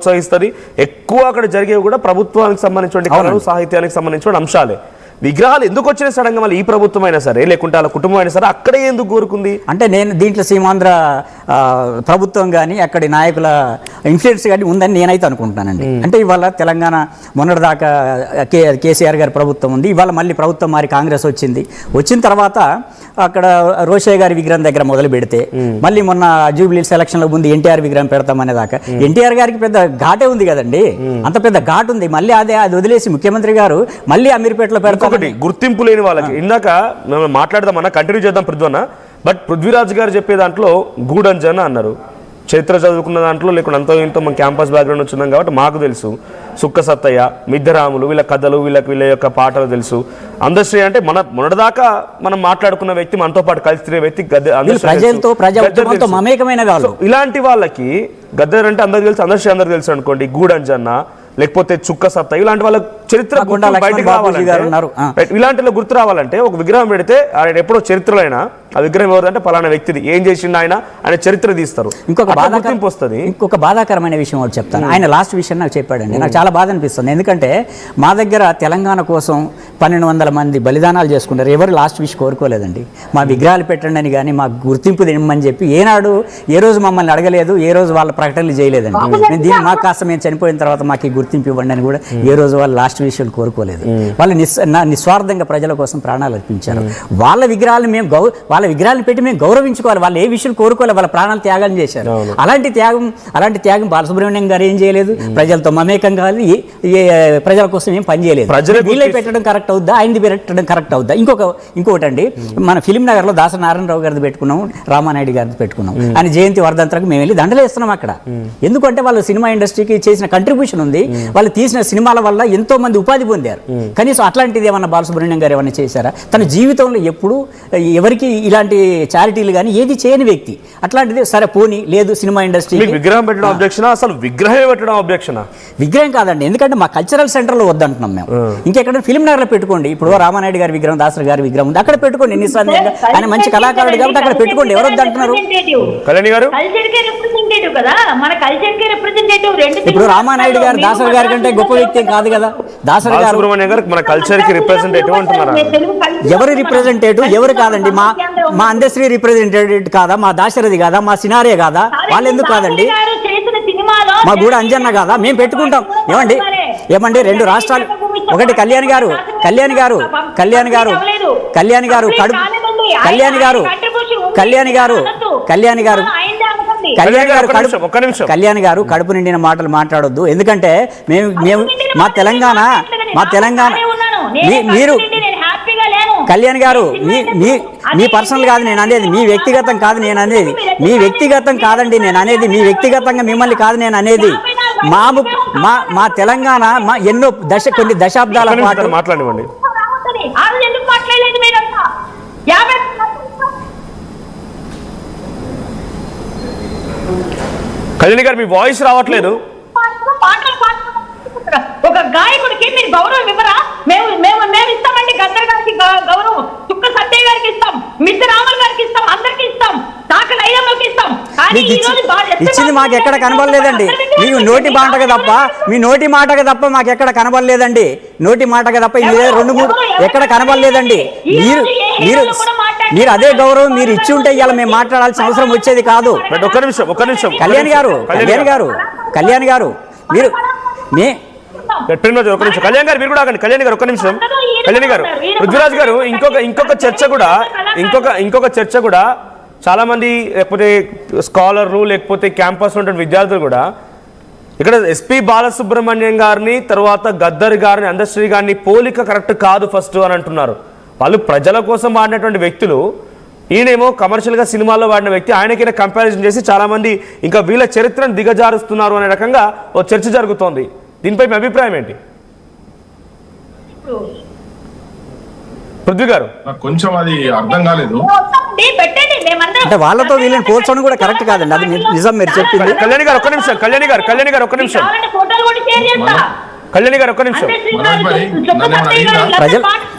ప్రోత్సహిస్తుంది. ఎక్కువ అక్కడ జరిగేవి కూడా ప్రభుత్వానికి సంబంధించిన కళలు సాహిత్యానికి సంబంధించిన అంశాలే. విగ్రహాలు ఎందుకు వచ్చిన సడన్ గా మళ్ళీ ఈ ప్రభుత్వం అయినా సరే లేకుంటే వాళ్ళ కుటుంబం అయినా సరే అక్కడే ఎందుకు కోరుకుంది అంటే నేను దీంట్లో సీమాంధ్ర ప్రభుత్వం కానీ అక్కడి నాయకుల ఇన్ఫ్లుయెన్స్ కానీ ఉందని నేనైతే అనుకుంటున్నానండి. అంటే ఇవాళ తెలంగాణ మొన్నటిదాకా కేసీఆర్ గారి ప్రభుత్వం ఉంది, ఇవాళ మళ్ళీ ప్రభుత్వం మారి కాంగ్రెస్ వచ్చిన తర్వాత అక్కడ రోషయ్య గారి విగ్రహం దగ్గర మొదలు పెడితే మళ్ళీ మొన్న జూబ్లీ సెలక్షన్లో ముందు ఎన్టీఆర్ విగ్రహం పెడతామనే దాకా ఎన్టీఆర్ గారికి పెద్ద ఘాటే ఉంది కదండి, అంత పెద్ద ఘాటు ఉంది. మళ్ళీ అది వదిలేసి ముఖ్యమంత్రి గారు మళ్ళీ అమీర్పేటలో పెడతాం. గుర్తింపు లేని వాళ్ళకి ఇందాక మేము మాట్లాడదామన్నా కంటిన్యూ చేద్దాం పృథ్వన్న. బట్ పృథ్వీరాజ్ గారు చెప్పే దాంట్లో గూడంజన్ అన్నారు, చరిత్ర చదువుకున్న దాంట్లో లేకుండా అంతో ఇంతో మన క్యాంపస్ బ్యాక్గ్రౌండ్ వచ్చిందాం కాబట్టి మాకు తెలుసు. సుక్క సత్తయ్య, మిద్దరాములు, వీళ్ళ కథలు, వీళ్ళ యొక్క పాటలు తెలుసు. అందశ్రీ అంటే మొన్నటిదాకా మనం మాట్లాడుకున్న వ్యక్తి, మనతో పాటు కలిసి తిరిగే వ్యక్తి ఇలాంటి వాళ్ళకి గద్దర్ అంటే అందరికి తెలుసు, అందశ్రీ అందరికి తెలుసు అనుకోండి. గూడంజన్న లేకపోతే చుక్క సత్తా ఇలాంటి వాళ్ళ చరిత్ర బయటకు రావాలంటే ఇలాంటిలో గుర్తు రావాలంటే ఒక విగ్రహం పెడితే ఆయన ఎప్పుడో చరిత్రలో అయినా ఆ విగ్రహం ఎవరంటే పలానా వ్యక్తిది, ఏం చేసిండు ఆయన చరిత్ర తీస్తారు. ఇంకొక బాధాకరమైన విషయం ఒకటి చెప్తాను. ఆయన లాస్ట్ విషయం నాకు చెప్పాడండి, నాకు చాలా బాధ అనిపిస్తుంది. ఎందుకంటే మా దగ్గర తెలంగాణ కోసం 1200 మంది బలిదానాలు చేసుకున్నారు, ఎవరు లాస్ట్ విష్ కోరుకోలేదండి. మా విగ్రహాలు పెట్టండి అని కానీ మాకు గుర్తింపు తినమని చెప్పి ఏనాడు ఏ రోజు మమ్మల్ని అడగలేదు, ఏ రోజు వాళ్ళ ప్రకటనలు చేయలేదండి. మేము దీన్ని మాకు కాస్త మేము చనిపోయిన తర్వాత మాకు ఈ గుర్తింపు ఇవ్వండి అని కూడా ఏ రోజు వాళ్ళు లాస్ట్ విషయాలు కోరుకోలేదు. వాళ్ళు నిస్వార్థంగా ప్రజల కోసం ప్రాణాలు అర్పించారు. వాళ్ళ విగ్రహాలను వాళ్ళ విగ్రహాలను పెట్టి మేము గౌరవించుకోవాలి, వాళ్ళు ఏ విషయాలు కోరుకోవాలి, వాళ్ళ ప్రాణాలు త్యాగం చేశారు. అలాంటి త్యాగం బాలసుబ్రహ్మణ్యం గారు ఏం చేయలేదు, ప్రజలతో మమేకం కాదు, ప్రజల కోసం ఏం పని చేయలేదు. వీళ్ళే పెట్టడం కరెక్ట్ అవుద్దా, ఆయనది పెట్టడం కరెక్ట్ అవుద్దా? ఇంకొకటి అండి, మన ఫిలిం నగర్లో దాస నారాయణరావు గారిది పెట్టుకున్నాం, రామానాయుడు గారిది పెట్టుకున్నాం. ఆయన జయంతి వర్ధంతరకు మేము వెళ్ళి దండలు వేస్తున్నాం అక్కడ. ఎందుకంటే వాళ్ళు సినిమా ఇండస్ట్రీకి చేసిన కంట్రిబ్యూషన్ ఉంది, వాళ్ళు తీసిన సినిమాల వల్ల ఎంతో మంది ఉపాధి పొందారు. కనీసం అట్లాంటిది ఏమన్నా బాలసుబ్రహ్మణ్యం గారు ఏమన్నా చేశారా? తన జీవితంలో ఎప్పుడు ఎవరికి ఇలాంటి చారిటీలు కానీ ఏది చేయని వ్యక్తి. అట్లాంటిది సరే పోనీ లేదు, సినిమా ఇండస్ట్రీ విగ్రహం పెట్టడం అబ్జెక్షన్, అసలు విగ్రహం పెట్టడం అబ్జెక్షన్. విగ్రహం కాదండి, ఎందుకంటే మా కల్చరల్ సెంటర్లో వద్దంటున్నాం మేము. ఇంకెక్కడ ఫిలిం నగర్లో పెట్టుకోండి, ఇప్పుడు రామానాయుడు గారి విగ్రహం, దాసరి గారి విగ్రహం ఉంది, అక్కడ పెట్టుకోండి. నిస్సందేహంగా ఆయన మంచి కళాకారుడు కాబట్టి అక్కడ పెట్టుకోండి, ఎవరు వద్దంటున్నారు? కళ్యాణి గారు ఇప్పుడు రామానాయుడు గారు దాసరి గారి కంటే గొప్ప వ్యక్తి కాదు కదా. దాసరి గారు మన కల్చర్ కి రిప్రజెంటేటివ్ అంటున్నారు. ఎవరు రిప్రజెంటేటివ్ ఎవరు కాదండి? మా అందశ్రీ రిప్రజెంటేటివ్ కాదా? మా దాశరథి కాదా? మా సినారే కాదా? వాళ్ళు ఎందుకు కాదండి? మా గూడ అంజన్న కాదా? మేము పెట్టుకుంటాం. ఏమండి రెండు రాష్ట్రాలు ఒకటి. కళ్యాణ్ గారు కడుపు నిండిన మాటలు మాట్లాడొద్దు. ఎందుకంటే మేము మా తెలంగాణ మీరు కళ్యాణ్ గారు మీ పర్సనల్ కాదు నేను అనేది, మీ వ్యక్తిగతం కాదు నేను అనేది, మీ వ్యక్తిగతం కాదండి నేను అనేది, మీ వ్యక్తిగతంగా మిమ్మల్ని కాదు నేను అనేది. మా తెలంగాణ కొన్ని దశాబ్దాల పాటు మాట్లాడండి. కళ్యాణి గారు మీ వాయిస్ రావట్లేదు. ఒక గాయకుడికి మీరు గౌరవం ఇవ్వరా? మేము ఇస్తామండి. గద్దర్ గారికి గౌరవం, చుక్క సత్తయ్య గారికి ఇస్తాం, మిద్దరాములు గారికి ఇస్తాం, అందరికి ఇస్తాం, తాకల ఐలమ్మకి ఇస్తాం. ఇచ్చింది మాకు ఎక్కడ కనబడలేదండి. మీకు నోటి మాటగా తప్ప మాకు ఎక్కడ కనబడలేదండి. నోటి మాటగా తప్ప 2-3 ఎక్కడ కనబడలేదండి. మీరు అదే గౌరవం మీరు ఇచ్చి ఉంటే ఇవాళ మేము మాట్లాడాల్సిన అవసరం వచ్చేది కాదు. ఒక్క నిమిషం కళ్యాణ్ గారు మీరు కళ్యాణ్ గారు మీరు కూడా కళ్యాణ్ గారు ఒక్క నిమిషం. కళ్యాణ్ గారు, పృథ్వీరాజ్ గారు ఇంకొక చర్చ కూడా చాలా మంది లేకపోతే స్కాలర్లు లేకపోతే క్యాంపస్ లో విద్యార్థులు కూడా ఇక్కడ ఎస్పీ బాలసుబ్రహ్మణ్యం గారిని తర్వాత గద్దర్ గారిని అందశ్రీ గారిని పోలిక కరెక్ట్ కాదు ఫస్ట్ అని అంటున్నారు. వాళ్ళు ప్రజల కోసం వాడినటువంటి వ్యక్తులు, ఈయనేమో కమర్షియల్గా సినిమాల్లో వాడిన వ్యక్తి. ఆయనకైనా కంపారిజన్ చేసి చాలా మంది ఇంకా వీళ్ళ చరిత్రను దిగజారుస్తున్నారు అనే రకంగా ఓ చర్చ జరుగుతోంది. దీనిపై మీ అభిప్రాయం ఏంటి? పృథ్వీ గారు కొంచెం అది అర్థం కాలేదు. అంటే వాళ్ళతో వీళ్ళని పోల్చడం కూడా కరెక్ట్ కాదండి, అది నిజం మీరు చెప్పింది. కళ్యాణి గారు ఒక్క నిమిషం. ప్రజలు